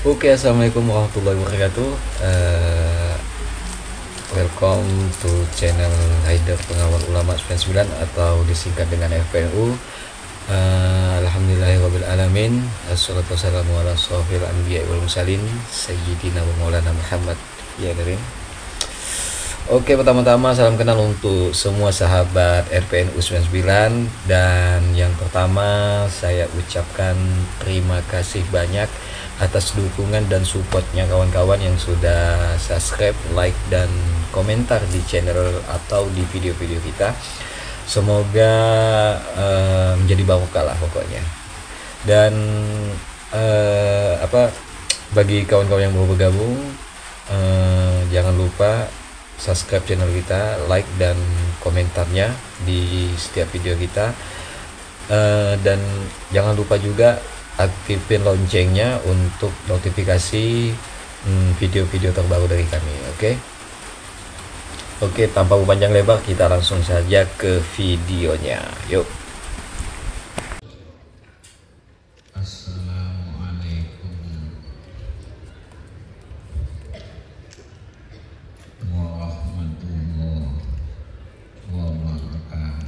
Oke, assalamualaikum warahmatullahi wabarakatuh. Welcome to channel Haider Pengawal Ulama 99 atau disingkat dengan FPNU. Alhamdulillahirabbil alamin. Assalatu wassalamu ala asyrofil anbiya'i wal mursalin sayyidina wa maulana Muhammad ya karim. Oke, pertama-tama salam kenal untuk semua sahabat RPNU 99. Dan yang pertama saya ucapkan terima kasih banyak atas dukungan dan supportnya kawan-kawan yang sudah subscribe, like, dan komentar di channel atau di video-video kita. Semoga menjadi barokah lah pokoknya. Dan bagi kawan-kawan yang baru bergabung, jangan lupa subscribe channel kita, like dan komentarnya di setiap video kita, dan jangan lupa juga aktifin loncengnya untuk notifikasi video-video terbaru dari kami. Oke, tanpa panjang lebar kita langsung saja ke videonya. Yuk. Assalamualaikum warahmatullahi wabarakatuh.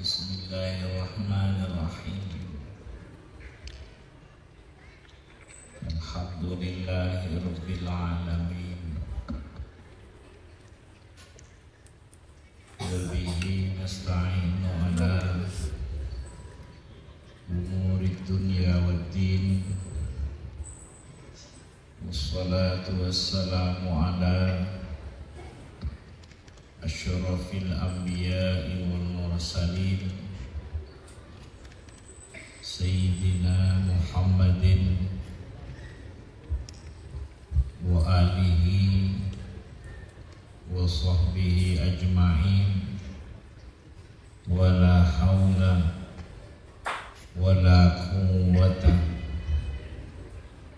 Bismillahirrahmanirrahim. Alhamdulillahirabbil alamin. Wabihi nasta'inu ala umuri dunya waddin. Wassalatu wassalamu ala asyrafil anbiya'i wal mursalin Sayyidina Muhammadin wa alihi wa sahbihi ajma'in. Wa la hawla wa la quwwata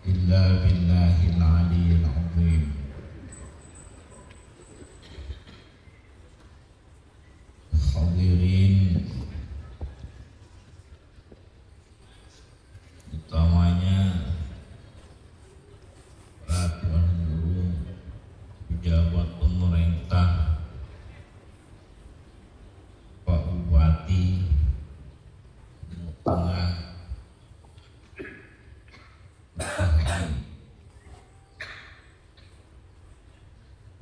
illa billahil aliyyil azim. Hadirin, utamanya peraturan guru, pejabat pemerintah, Pak Bupati, Tengah,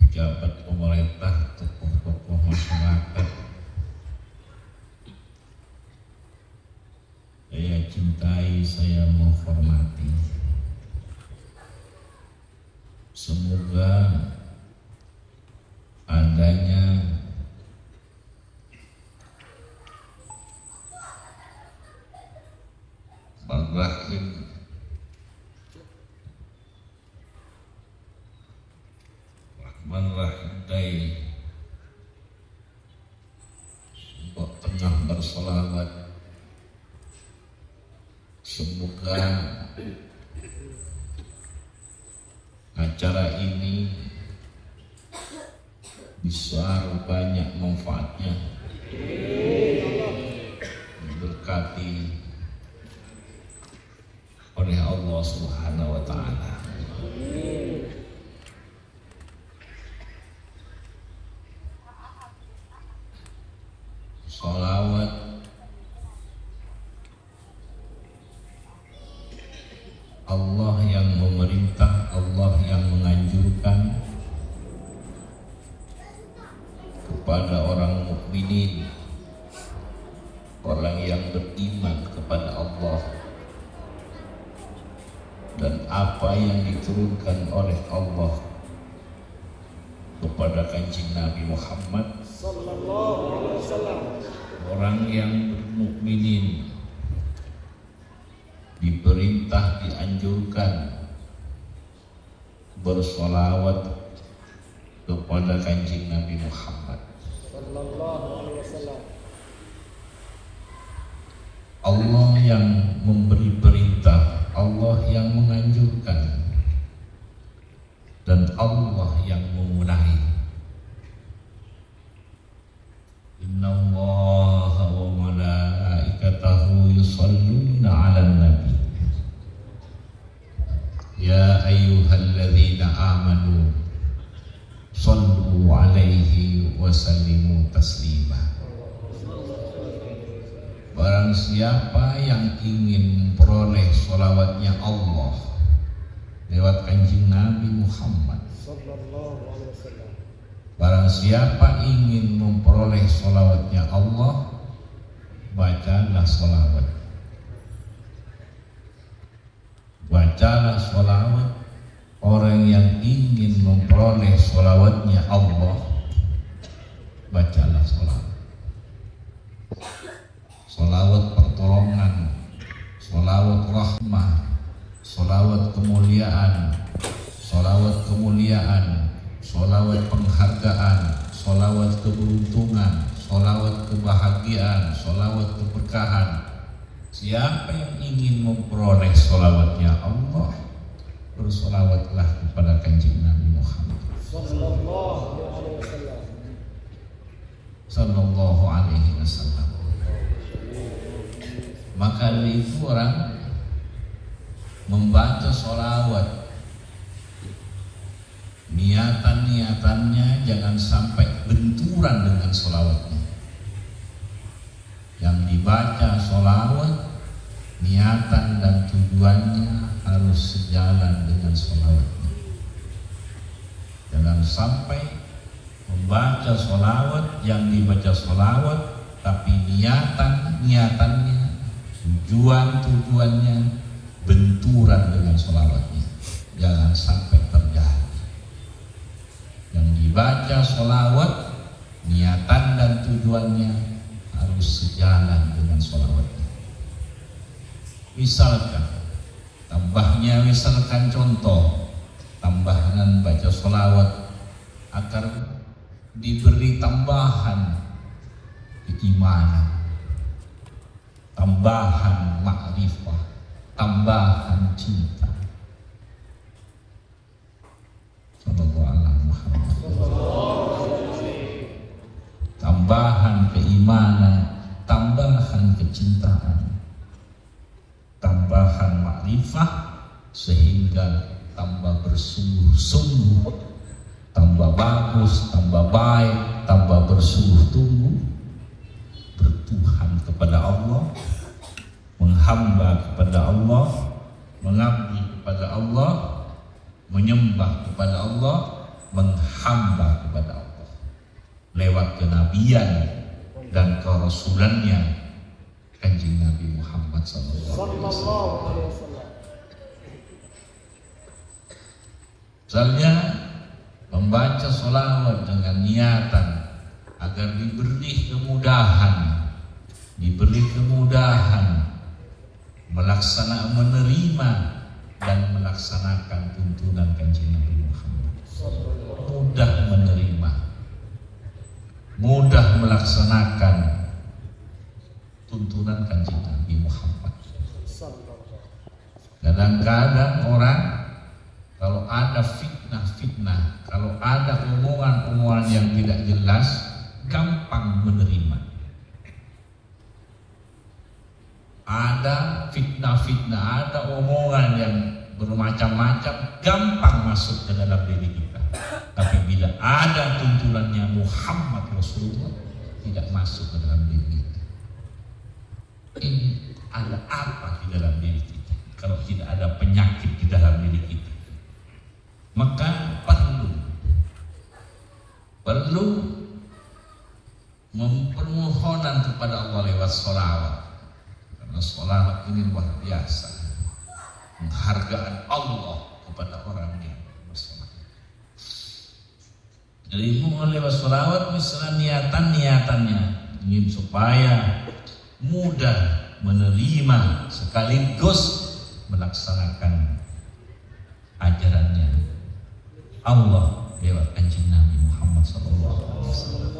pejabat pemerintah, tokoh-tokoh masyarakat saya cintai, saya menghormati. Semoga adanya rahim rahman rahim dari tengah bersolawat. Semoga acara ini bisa banyak manfaatnya, diberkati oleh Allah Subhanahu wa Ta'ala. Salawat Allah yang memerintah, Allah yang menganjurkan kepada orang mukminin, orang yang beriman kepada Allah, dan apa yang diturunkan oleh Allah kepada Kanjeng Nabi Muhammad sallallahu alaihi wasallam. Orang yang bermukminin diperintah, dianjurkan bersolawat kepada Kanjeng Nabi Muhammad sallallahu alaihi wasallam. Allah yang memberi perintah, Allah yang menganjurkan, dan Allah yang memulai. Innallaha wa malaikatahu yusholluna 'alan nabi. Ya ayyuhalladzina amanu shollu 'alaihi wa sallimu taslima. Barang siapa yang ingin memperoleh sholawatnya Allah lewat kanjeng Nabi Muhammad, barang siapa ingin memperoleh sholawatnya Allah, bacalah sholawat. Bacalah sholawat. Orang yang ingin memperoleh sholawatnya Allah, bacalah sholawat. Sholawat pertolongan, sholawat rahmah, sholawat kemuliaan, sholawat kemuliaan, sholawat penghargaan, sholawat keberuntungan, sholawat kebahagiaan, sholawat keberkahan. Siapa yang ingin memperoleh sholawatnya Allah, bersolawatlah kepada kanjeng Nabi Muhammad Sallallahu Alaihi Wasallam. Maka itu orang membaca sholawat, niatan-niatannya jangan sampai benturan dengan sholawatnya. Yang dibaca sholawat, niatan dan tujuannya harus sejalan dengan sholawatnya. Jangan sampai membaca sholawat, yang dibaca sholawat tapi niatannya, tujuannya benturan dengan sholawatnya. Jangan sampai terjadi. Yang dibaca sholawat, niatan dan tujuannya harus sejalan dengan sholawatnya. Misalkan contoh tambahan baca sholawat agar diberi tambahan keimanan, tambahan ma'rifah, tambahan cinta. Sallallahu alaihi Muhammad. Tambahan keimanan, tambahan kecintaan, tambahan makrifah, sehingga tambah bersungguh-sungguh, tambah bagus, tambah baik, tambah bersungguh-sungguh bertuhan kepada Allah, menghamba kepada Allah, mengabdi kepada Allah, menyembah kepada Allah, menghamba kepada Allah lewat kenabian dan kerasulannya kanjeng Nabi Muhammad sallallahu alaihi wasallam. Misalnya membaca sholawat dengan niatan agar diberi kemudahan menerima dan melaksanakan tuntunan kanjeng Nabi Muhammad. Mudah menerima, mudah melaksanakan tuntunan kanjeng Nabi Muhammad. Kadang-kadang orang kalau ada fitnah, kalau ada omongan-omongan yang tidak jelas, gampang menerima. Ada fitnah, ada omongan yang bermacam-macam, gampang masuk ke dalam diri kita. Tapi bila ada tuntunannya Muhammad Rasulullah, tidak masuk ke dalam diri kita. Ini ada apa di dalam diri kita? Kalau tidak ada penyakit di dalam diri kita, maka perlu mempermohonan kepada Allah lewat sholawat. Karena sholawat ini luar biasa, penghargaan Allah kepada orang yang bersolat. Jadi lewat sholawat, misalnya niatannya ingin supaya mudah menerima sekaligus melaksanakan ajarannya Allah lewat kanjeng Nabi Muhammad sallallahu alaihi wasallam.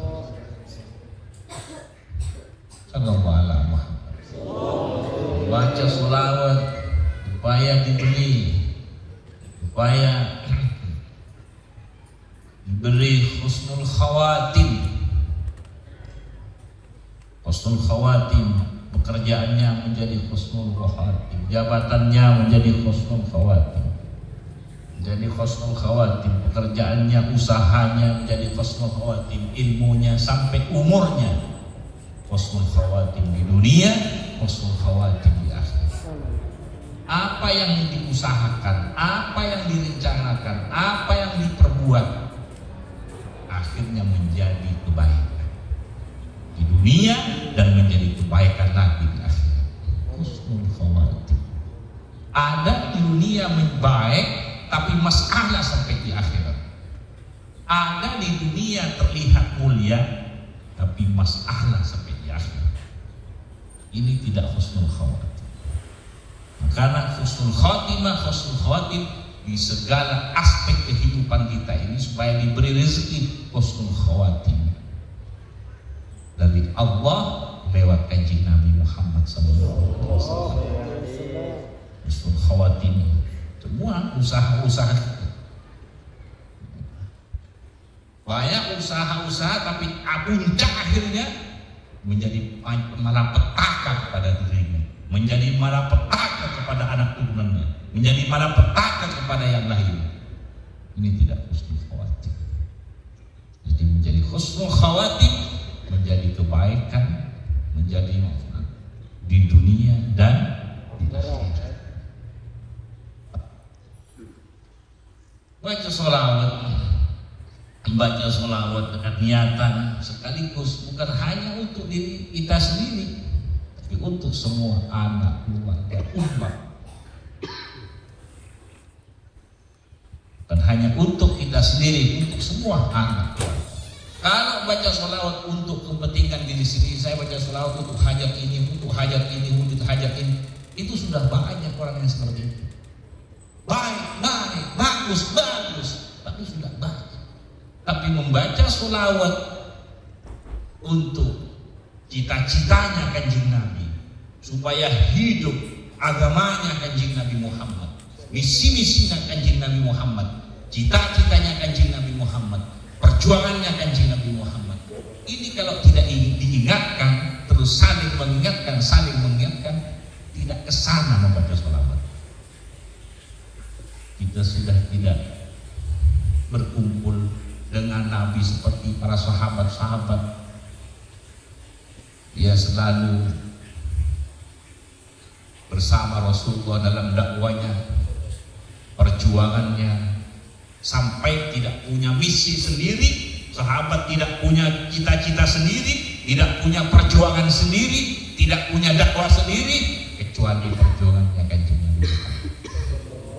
Sallallahu alaihi Muhammad. Baca sholawat supaya diberi husnul khawatim, husnul khawatim, pekerjaannya menjadi husnul khawatim, jabatannya menjadi husnul khawatim, menjadi husnul khawatim, pekerjaannya, usahanya menjadi husnul khawatim, ilmunya sampai umurnya husnul khawatim di dunia, husnul khawatim di akhirat. Apa yang diusahakan, apa yang direncanakan, apa yang diperbuat, akhirnya menjadi kebaikan di dunia dan menjadi kebaikan lagi di akhirat. Husnul khawatim. Ada di dunia baik, tapi masalah sampai di akhirat. Ada di dunia terlihat mulia, tapi masalah sampai di akhirat. Ini tidak husnul khawatim. Karena husnul khatimah, husnul khawatim di segala aspek kehidupan kita ini supaya diberi rezeki husnul khawatim dari Allah lewat kanjeng Nabi Muhammad SAW. Husnul khawatim semua usaha-usaha kita. Banyak usaha-usaha tapi puncak akhirnya menjadi malapetaka kepada dirinya, menjadi malapetaka kepada anak turunannya, menjadi malapetaka kepada yang lain. Ini tidak husnul khawatim. Jadi menjadi husnul khawatim, menjadi kebaikan, menjadi di dunia dan di akhirat. Baca sholawat, membaca sholawat dengan niatan sekaligus bukan hanya untuk diri kita sendiri, tapi untuk semua anak, keluarga, umat. Bukan hanya untuk kita sendiri, untuk semua anak. Kalau baca sholawat untuk kepentingan diri sendiri, saya baca sholawat untuk hajat ini, untuk hajat ini, untuk hajat ini, itu sudah banyak orang yang seperti itu. Baik, bagus, tapi sudah banyak. Tapi membaca sholawat untuk cita-citanya kanjeng Nabi, supaya hidup agamanya kanjeng Nabi Muhammad, misi-misinya kanjeng Nabi Muhammad, cita-citanya kanjeng Nabi Muhammad, perjuangannya kanjeng Nabi Muhammad. Ini kalau tidak diingatkan, terus saling mengingatkan, tidak kesana membaca sholawat. Kita sudah tidak berkumpul dengan Nabi seperti para sahabat-sahabat. Dia selalu bersama Rasulullah dalam dakwanya, perjuangannya, sampai tidak punya misi sendiri. Sahabat tidak punya cita-cita sendiri, tidak punya perjuangan sendiri, tidak punya dakwah sendiri, kecuali perjuangannya kanjeng Nabi.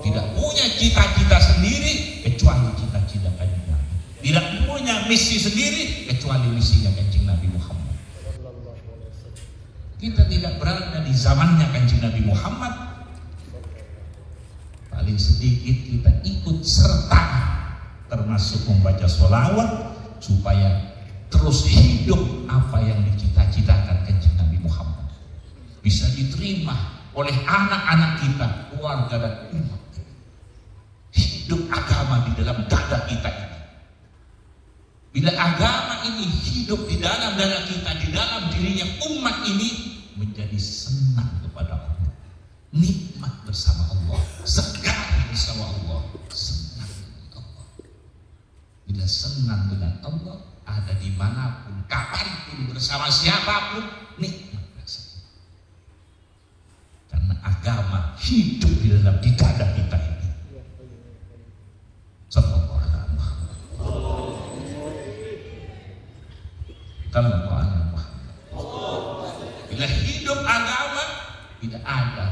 Tidak punya cita-cita sendiri kecuali cita-cita kanjeng Nabi. Tidak punya misi sendiri kecuali misinya kanjeng Nabi Muhammad. Kita tidak berada di zamannya kanjeng Nabi Muhammad. Paling sedikit kita ikut serta, termasuk membaca sholawat, supaya terus hidup apa yang dicita-citakan kanjeng Nabi Muhammad bisa diterima oleh anak-anak kita, keluarga dan umat. Hidup agama di dalam dada kita ini. Bila agama ini hidup di dalam dada kita, di dalam dirinya umat ini, menjadi senang kepada Allah, nikmat bersama Allah, segar bersama Allah, senang dengan Allah. Bila senang dengan Allah, ada dimanapun, kapanpun, bersama siapapun, nikmat rasanya. Karena agama hidup di dalam di dada kita ini. Sallallahu alaihi Muhammad. Sallallahu alaihi Muhammad. Bila hidup agama, tidak ada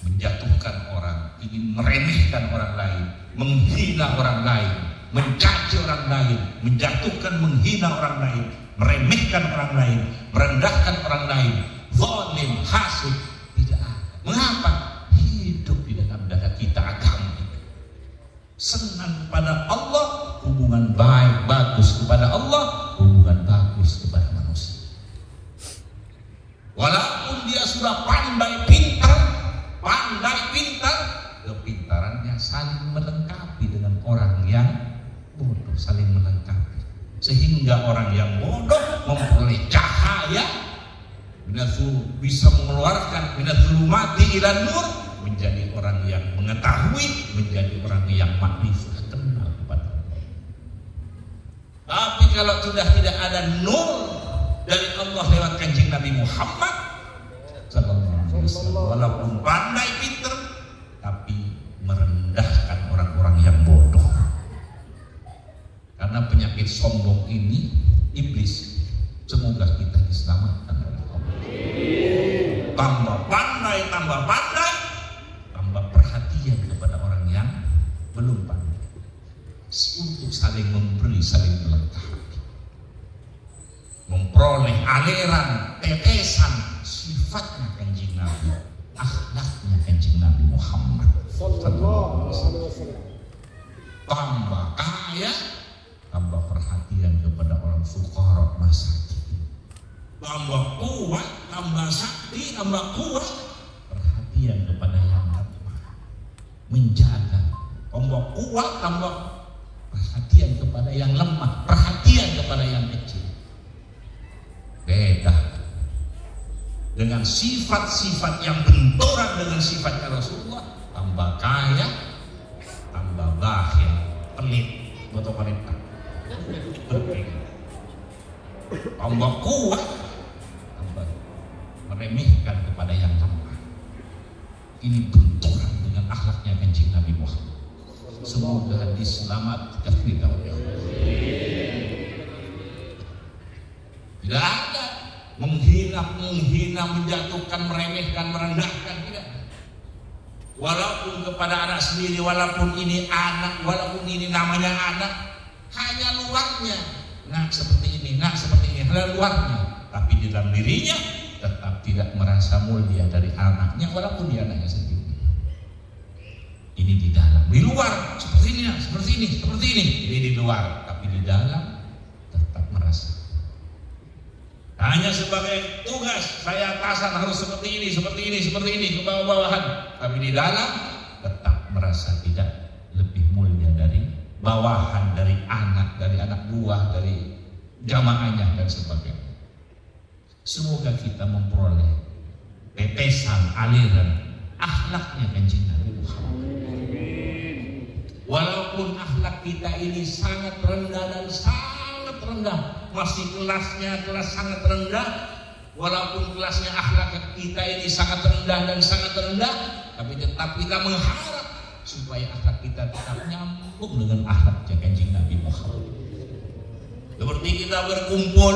menjatuhkan orang, ingin meremehkan orang lain, menghina orang lain, mencaci orang lain, menjatuhkan, menghina orang lain, meremehkan orang lain, merendahkan orang lain, zalim, hasud, tidak ada. Mengapa? Hidup di dalam dada kita agama. Senang kepada Allah, hubungan baik, bagus kepada Allah, hubungan bagus kepada manusia. Walaupun dia sudah pandai pintar, kepintarannya saling melengkapi dengan orang yang bodoh, saling melengkapi. Sehingga orang yang bodoh memperoleh cahaya, bisa mengeluarkan minadzulumati ila nur, menjadi orang yang mengetahui, menjadi orang yang makrifah, kenal kepada Allah. Tapi kalau sudah tidak ada nur dari Allah lewat kanjeng Nabi Muhammad sallallahu alaihi wasallam, walaupun pandai pinter tapi merendahkan orang-orang yang bodoh. Karena penyakit sombong ini iblis, semoga kita diselamatkan oleh Allah. Tambah pandai, tambah perhatian kepada orang yang belum pandai, untuk saling memberi, saling melengkapi, memperoleh aliran, tetesan sifatnya kanjeng Nabi, akhlaknya kanjeng Nabi Muhammad sallallahu alaihi wasallam. Tambah kaya, tambah perhatian kepada orang fuqara masakin. Tambah kuat, tambah sakti, tambah kuat, perhatian kepada yang lemah, menjaga. Tambah kuat, tambah perhatian kepada yang lemah, perhatian kepada yang kecil. Beda dengan sifat-sifat yang benturan dengan sifatnya Rasulullah. Tambah kaya, tambah bakhil, pelit, botol pelit, tambah kuat, tambah meremehkan kepada yang lemah. Ini benturan dengan akhlaknya kanjeng Nabi Muhammad. Semoga diselamatkan kita oleh Allah. Tidak ada menghina, menjatuhkan, meremehkan, merendahkan, tidak. Walaupun kepada anak sendiri, walaupun ini anak, walaupun ini namanya anak, hanya luarnya, nah seperti ini, nah seperti ini, hanya luarnya, tapi di dalam dirinya tetap tidak merasa mulia dari anaknya, walaupun dia anaknya sendiri. Ini di dalam, di luar seperti ini, seperti ini, seperti ini. Ini di luar, tapi di dalam tetap merasa. Hanya sebagai tugas, saya atasan harus seperti ini, seperti ini, seperti ini, ke bawah-bawahan. Tapi di dalam tetap merasa tidak lebih mulia dari bawahan, dari anak buah, dari jamaahnya dan sebagainya. Semoga kita memperoleh tetesan aliran akhlaknya kanjeng Nabi Muhammad. Walaupun akhlak kita ini sangat rendah dan sangat rendah, masih kelasnya kelas sangat rendah, walaupun kelasnya akhlak kita ini sangat rendah dan sangat rendah, tapi tetap kita mengharap supaya akhlak kita tetap nyambung dengan akhlaknya kanjeng Nabi Muhammad. Seperti kita berkumpul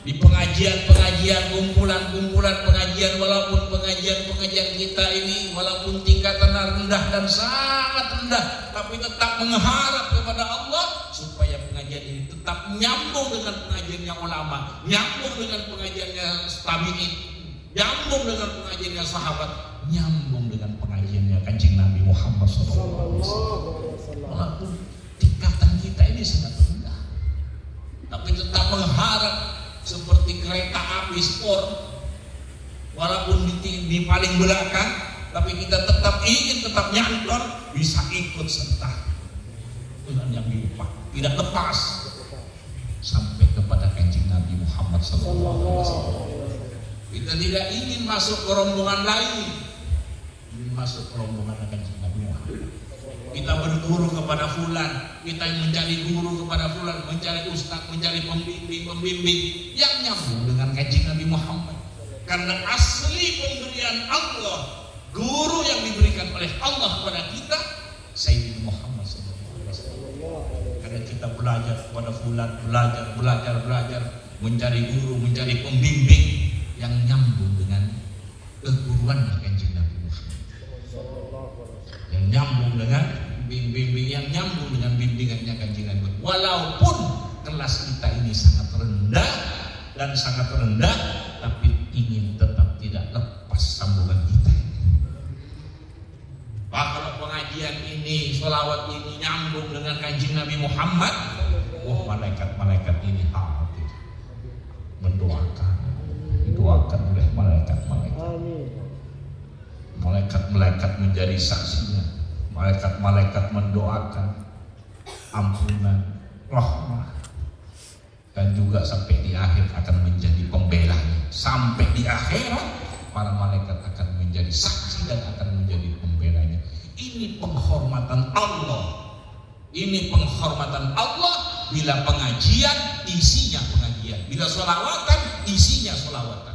di pengajian-pengajian, kumpulan-kumpulan pengajian, walaupun pengajian-pengajian kita ini walaupun tingkatan rendah dan sangat rendah, tapi tetap mengharap kepada Allah supaya pengajian ini tetap nyambung dengan pengajiannya ulama, nyambung dengan pengajiannya tabi'in, nyambung dengan pengajiannya sahabat, nyambung dengan pengajiannya kanjeng Nabi Muhammad SAW. Walaupun tingkatan kita ini sangat rendah, tapi tetap mengharap seperti kereta api sport, walaupun di paling belakang, tapi kita tetap ingin tetap nyantor, bisa ikut serta dengan yang dilupa, tidak lepas sampai kepada kanjeng Nabi Muhammad SAW. Kita tidak ingin masuk ke rombongan lain, ingin masuk ke rombongan kanjeng Nabi Muhammad. Kita berguru kepada fulan, kita mencari guru kepada fulan, mencari ustaz, mencari pembimbing yang nyambung dengan kanjeng Nabi Muhammad. Karena asli pemberian Allah, guru yang diberikan oleh Allah kepada kita, Sayyidina Muhammad SAW. Karena kita belajar kepada fulan, belajar, mencari guru, mencari pembimbing yang nyambung dengan keguruannya kanjeng Nabi Muhammad, yang nyambung dengan bimbing yang nyambung dengan bimbingannya kanjeng Nabi. Walaupun kelas kita ini sangat rendah dan sangat rendah, tapi ingin tetap tidak lepas sambungan kita. Wah, kalau pengajian ini, sholawat ini nyambung dengan kanjeng Nabi Muhammad, wah, malaikat-malaikat ini hadir mendoakan, didoakan oleh malaikat-malaikat. Malaikat-malaikat menjadi saksinya. Malaikat-malaikat mendoakan ampunan, rahmat, dan juga sampai di akhir akan menjadi pembelanya. Sampai di akhirat para malaikat akan menjadi saksi dan akan menjadi pembelanya. Ini penghormatan Allah. Ini penghormatan Allah. Bila pengajian, isinya pengajian. Bila sholawatan, isinya sholawatan.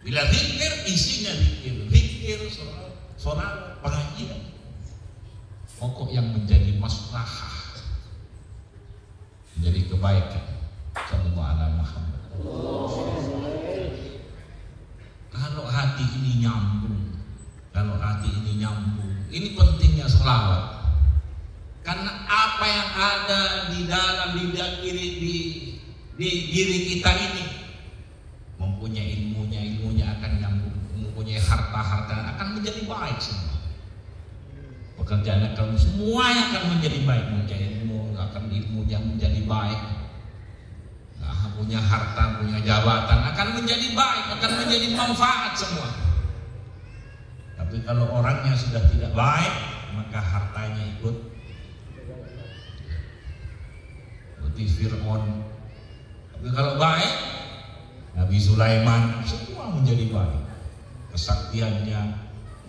Bila zikir, isinya zikir. Zikir, sholawat, pengajian. Pokok yang menjadi maslahah, menjadi kebaikan. Sallallahu alaihi Muhammad. Kalau hati ini nyambung, ini pentingnya sholawat. Karena apa yang ada di dalam di diri kita ini, mempunyai ilmunya akan nyambung, mempunyai harta akan menjadi baik semua. Pekerjaan kamu semuanya akan menjadi baik, mempunyai ilmu akan ilmunya menjadi baik. Nah, punya harta, punya jabatan akan menjadi baik, akan menjadi manfaat semua. Tapi kalau orangnya sudah tidak baik, maka hartanya ikut. Seperti Fir'aun. Tapi kalau baik, Nabi Sulaiman, semua menjadi baik. Kesaktiannya,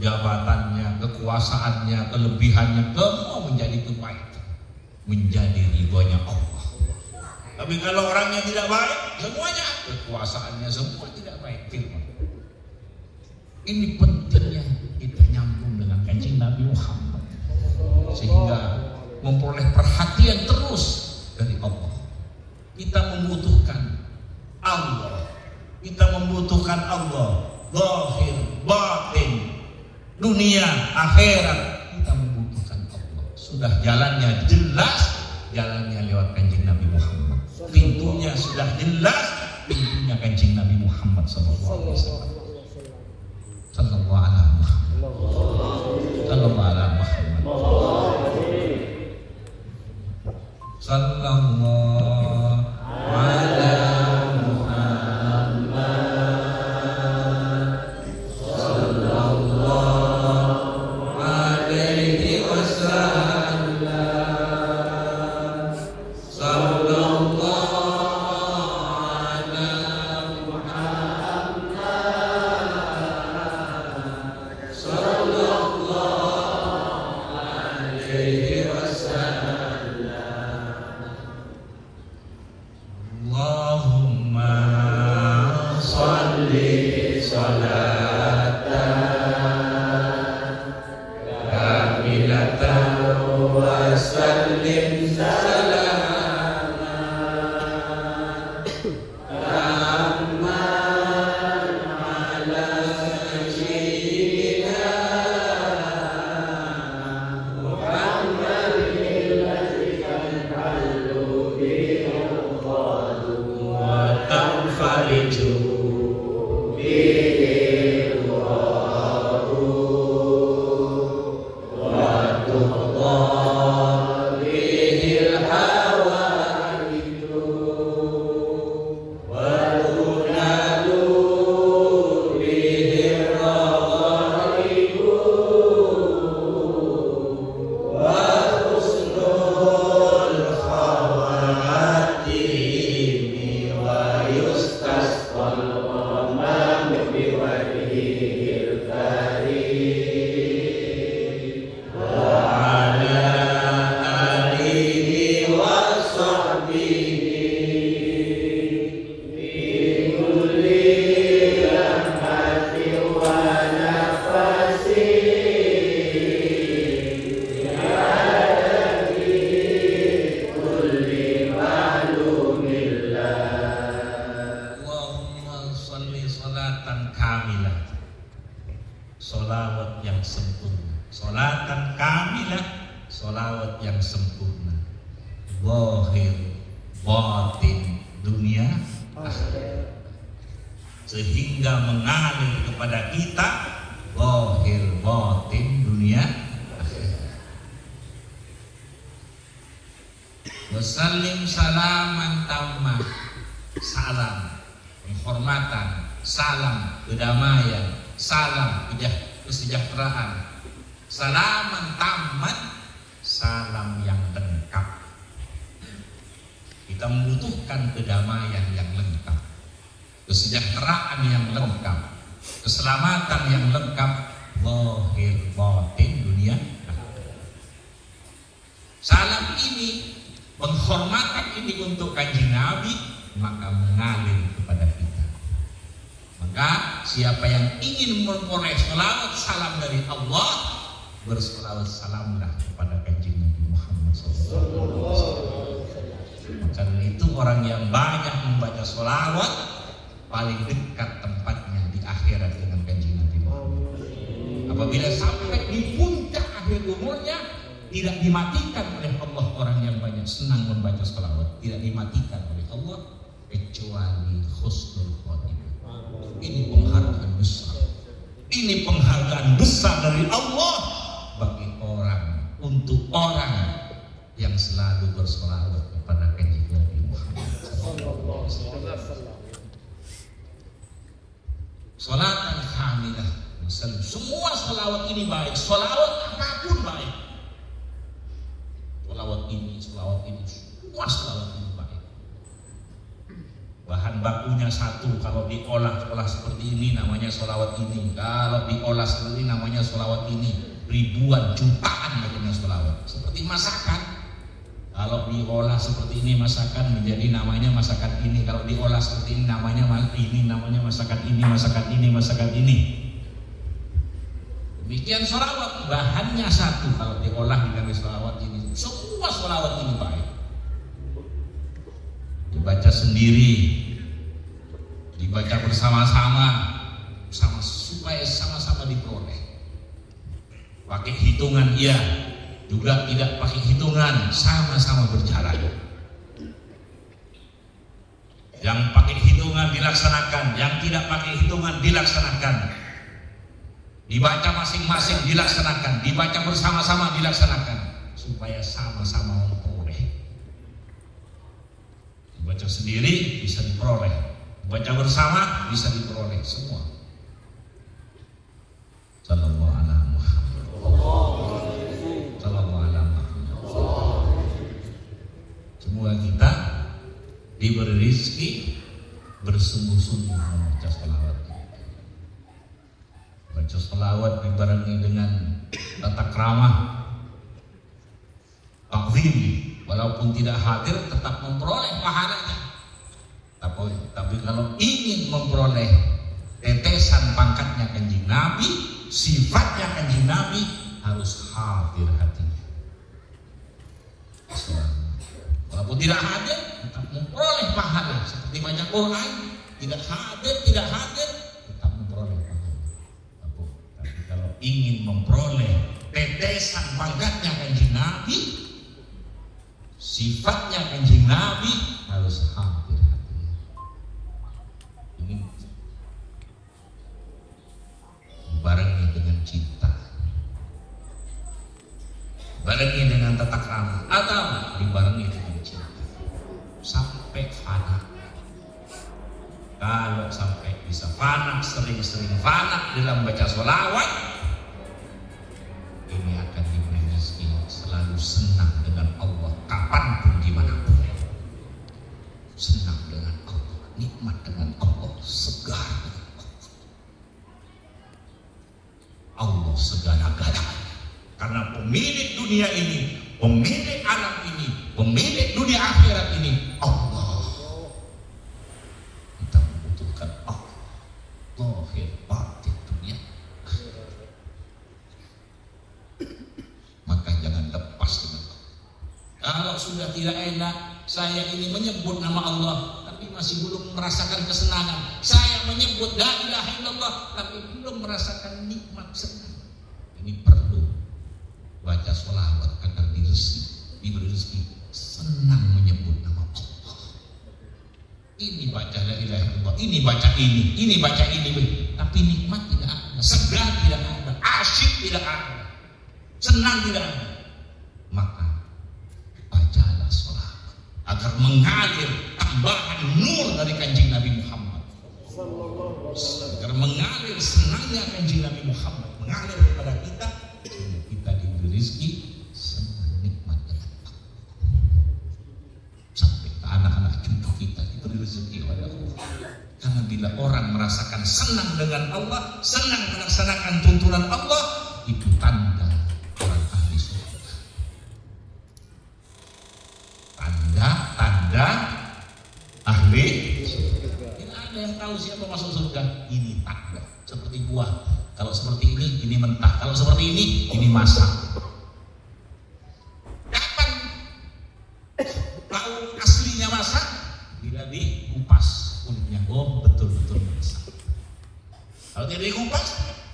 jabatannya, kekuasaannya, kelebihannya, semua menjadi kebaikan, menjadi ridhonya Allah. Tapi kalau orangnya tidak baik, semuanya, kekuasaannya semua tidak baik. Firman. Ini pentingnya kita nyambung dengan Kanjeng Nabi Muhammad, sehingga memperoleh perhatian terus dari Allah. Kita membutuhkan Allah. Zahir, batin, dunia, akhirat, kita membutuhkan Allah. Sudah jalannya jelas, jalannya lewat Kanjeng Nabi Muhammad. Pintunya sudah jelas, pintunya Kanjeng Nabi Muhammad sallallahu alaihi wasallam. Sallallahu alaihi Muhammad. Sallallahu alaihi Muhammad. Sallallahu alaihi sehingga mengalir kepada kita zahir batin dunia akhirat. Wasallim salaman tammah, salam penghormatan, salam kedamaian, salam kesejahteraan, salaman tamat, salam yang lengkap. Kita membutuhkan kedamaian yang lengkap, kesejahteraan yang lengkap, keselamatan yang lengkap, zahir batin dunia. Salam ini, penghormatan ini untuk Kanjeng Nabi, maka mengalir kepada kita. Maka siapa yang ingin memperoleh salawat salam dari Allah, bersalawat salamlah kepada Kanjeng Nabi Muhammad SAW. Karena itu orang yang banyak membaca salawat paling dekat tempatnya di akhirat dengan Kanjeng Nabi Muhammad. Apabila sampai di puncak akhir umurnya, tidak dimatikan oleh Allah orang yang banyak senang membaca salawat, tidak dimatikan oleh Allah kecuali husnul khotimah. Ini penghargaan besar. Ini penghargaan besar dari Allah bagi orang, untuk orang yang selalu bersalawat kepada Kanjeng Nabi Muhammad. Salatan kamilah. Semua salawat ini baik, salawat apapun baik. Salawat ini, semua salawat ini baik. Bahan bakunya satu, kalau diolah seperti ini namanya salawat ini. Kalau diolah seperti ini namanya salawat ini. Ribuan, jutaan macamnya salawat. Seperti masakan. Kalau diolah seperti ini masakan menjadi namanya masakan ini. Kalau diolah seperti ini namanya masakan ini, masakan ini, masakan ini. Demikian salawat, bahannya satu. Kalau diolah dengan salawat ini, semua salawat ini baik. Dibaca sendiri, dibaca bersama-sama, supaya sama-sama diperoleh. Pakai hitungan iya, juga tidak pakai hitungan, sama-sama berjalan. Yang pakai hitungan dilaksanakan, yang tidak pakai hitungan dilaksanakan. Dibaca masing-masing dilaksanakan, dibaca bersama-sama dilaksanakan, supaya sama-sama memperoleh. Dibaca sendiri bisa diperoleh, dibaca bersama bisa diperoleh semua. Sallallahu alaihi Muhammad. Sallallahu alaihi Muhammad. Semoga kita diberi rezeki bersungguh-sungguh membaca salawat. Baca salawat dibarengi dengan tata krama, takzim, walaupun tidak hadir tetap memperoleh pahalanya. Tapi kalau ingin memperoleh tetesan pangkatnya Kanjeng Nabi, sifatnya Kanjeng Nabi, harus hadir hatinya. Walaupun tidak hadir tetap memperoleh pahala, seperti baca Quran, tidak hadir tetap memperoleh pahala. Tapi kalau ingin memperoleh tetesan pangkatnya Kanjeng Nabi, sifatnya Kanjeng Nabi, harus hadir hatinya. Ini barengi dengan cinta, barengi dengan tata krama, atau dibarengi dengan cinta sampai fana. Kalau sampai bisa fana, sering-sering fana dalam baca sholawat, ini akan diberi rezeki selalu senang dengan Allah kapanpun dimanapun. Senang dengan Allah, nikmat dengan Allah, segar dengan Allah segala-galanya. Karena pemilik dunia ini, pemilik alam ini, pemilik dunia akhirat ini, Allah. Kita membutuhkan Allah, zahir batin dunia. Maka jangan lepas dengan Allah. Kalau sudah tidak enak, saya ini menyebut nama Allah, tapi masih belum merasakan kesenangan. Saya menyebut la ilaha illallah, tapi belum merasakan nikmat senang. Ini perlu baca sholawat agar diberi rezeki senang menyebut nama Allah. Ini baca la ilaha illallah, ini baca ini, tapi nikmat tidak ada, segar tidak ada, asyik tidak ada, senang tidak ada. Maka bacalah sholawat agar mengalir tambahan nur dari Kanjeng Nabi Muhammad, agar mengalir senangnya Kanjeng Nabi Muhammad mengalir kepada kita, sehingga kita diberi rezeki senang nikmat dengan Allah. Sampai ke anak dengan Allah, senang melaksanakan tuntunan Allah, itu tanda orang ahli surga. Tanda ahli surga. Tidak ada yang tahu siapa masuk surga. Ini tanda. Seperti buah. Kalau seperti ini mentah. Kalau seperti ini masak. Kapan tahu aslinya masak? Bila dikupas kulitnya. Oh, betul-betul masak. Kalau tidak dikupas,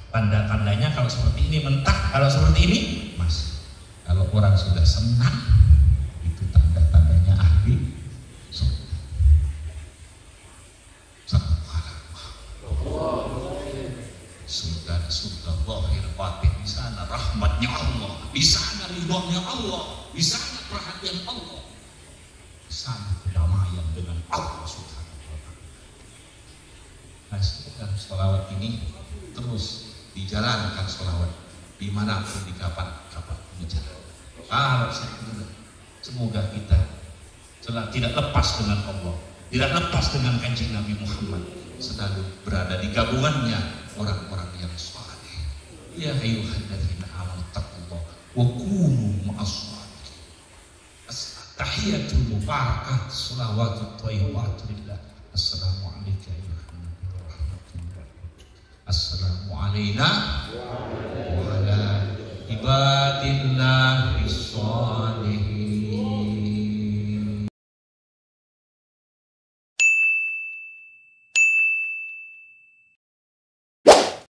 tanda-tandanya kalau seperti ini mentah, kalau seperti ini masak. Kalau orang sudah senang, itu tanda-tandanya ahli surga. Surga zahir batin, di sana rahmatnya Allah, di sana ridhonya Allah, di sana perhatian Allah, di sana kedamaian dengan Allah Subhanahu wa ta'ala. Nah, sholawat ini terus dijalankan, sholawat dimanapun, di kapan bicara. Semoga kita tidak lepas dengan Allah, tidak lepas dengan Kanjeng Nabi Muhammad, selalu berada di gabungannya orang-orang yang saleh. Ya ayyuhalladzina amanu taqullaha wa kunu ma'as-shadiqin. Tahiyatul mubarakat, shalawatut thayyibatun lillah. Assalamu alayka ya Muhammad wa rahmatullahi. Assalamu alayna